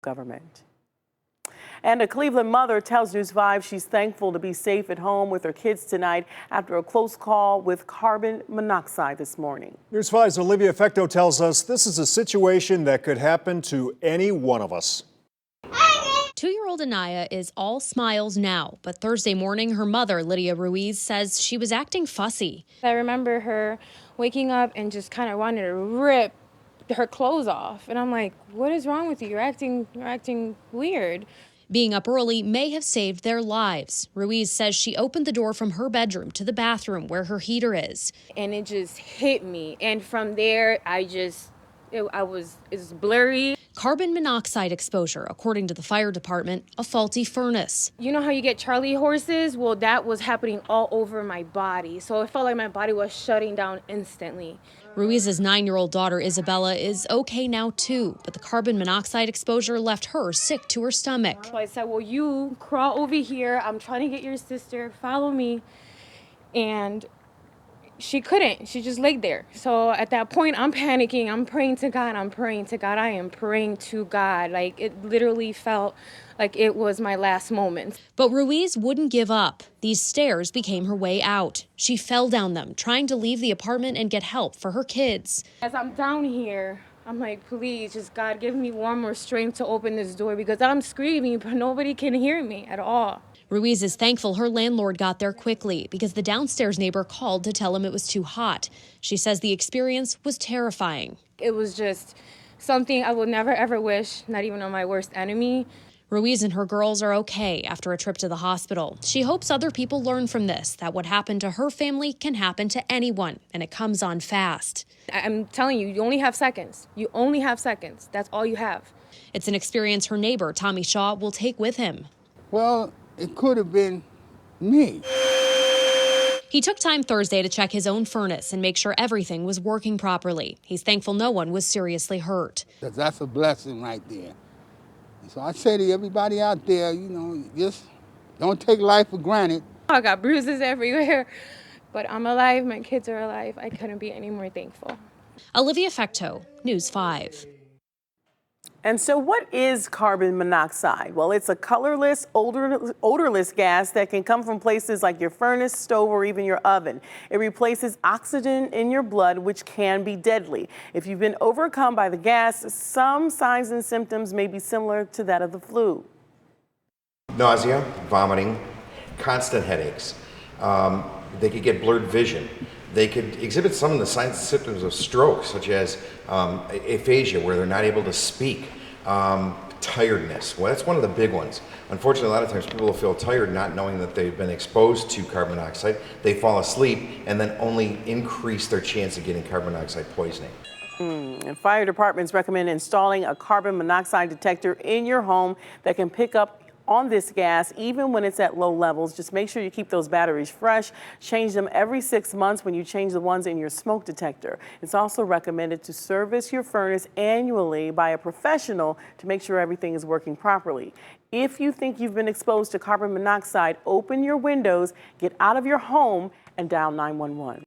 government. And a Cleveland mother tells News 5 she's thankful to be safe at home with her kids tonight after a close call with carbon monoxide this morning. News 5's Olivia Fecto tells us this is a situation that could happen to any one of us. 2-year-old Anaya is all smiles now, but Thursday morning, her mother, Lydia Ruiz, says she was acting fussy. I remember her waking up and just kind of wanting to rip her clothes off. And I'm like, what is wrong with you? You're acting weird. Being up early may have saved their lives. Ruiz says she opened the door from her bedroom to the bathroom where her heater is. And it just hit me. And from there, it's blurry. Carbon monoxide exposure, according to the fire department, a faulty furnace. You know how you get Charlie horses? Well, that was happening all over my body. So it felt like my body was shutting down instantly. Ruiz's 9-year-old daughter, Isabella, is okay now, too, but the carbon monoxide exposure left her sick to her stomach. So I said, well, you crawl over here. I'm trying to get your sister. Follow me. And she couldn't. She just laid there. So at that point, I'm panicking. I'm praying to God. I am praying to God. Like, it literally felt like it was my last moment. But Ruiz wouldn't give up. These stairs became her way out. She fell down them, trying to leave the apartment and get help for her kids. As I'm down here, I'm like, please, just God, give me one more strength to open this door because I'm screaming, but nobody can hear me at all. Ruiz is thankful her landlord got there quickly because the downstairs neighbor called to tell him it was too hot. She says the experience was terrifying. It was just something I would never, ever wish, not even on my worst enemy. Ruiz and her girls are okay after a trip to the hospital. She hopes other people learn from this, that what happened to her family can happen to anyone, and it comes on fast. I'm telling you, you only have seconds. You only have seconds. That's all you have. It's an experience her neighbor, Tommy Shaw, will take with him. Well, it could have been me. He took time Thursday to check his own furnace and make sure everything was working properly. He's thankful no one was seriously hurt. That's a blessing right there. So I say to everybody out there, just don't take life for granted. I got bruises everywhere, but I'm alive. My kids are alive. I couldn't be any more thankful. Olivia Fecto, News 5. And so what is carbon monoxide? Well, it's a colorless, odorless gas that can come from places like your furnace, stove, or even your oven. It replaces oxygen in your blood, which can be deadly. If you've been overcome by the gas, some signs and symptoms may be similar to that of the flu. Nausea, vomiting, constant headaches. They could get blurred vision. They could exhibit some of the signs and symptoms of stroke, such as aphasia, where they're not able to speak, tiredness. Well, that's one of the big ones. Unfortunately, a lot of times people will feel tired not knowing that they've been exposed to carbon monoxide. They fall asleep and then only increase their chance of getting carbon monoxide poisoning. And fire departments recommend installing a carbon monoxide detector in your home that can pick up on this gas even when it's at low levels. Just make sure you keep those batteries fresh. Change them every 6 months when you change the ones in your smoke detector. It's also recommended to service your furnace annually by a professional to make sure everything is working properly. If you think you've been exposed to carbon monoxide, open your windows, get out of your home, and dial 911.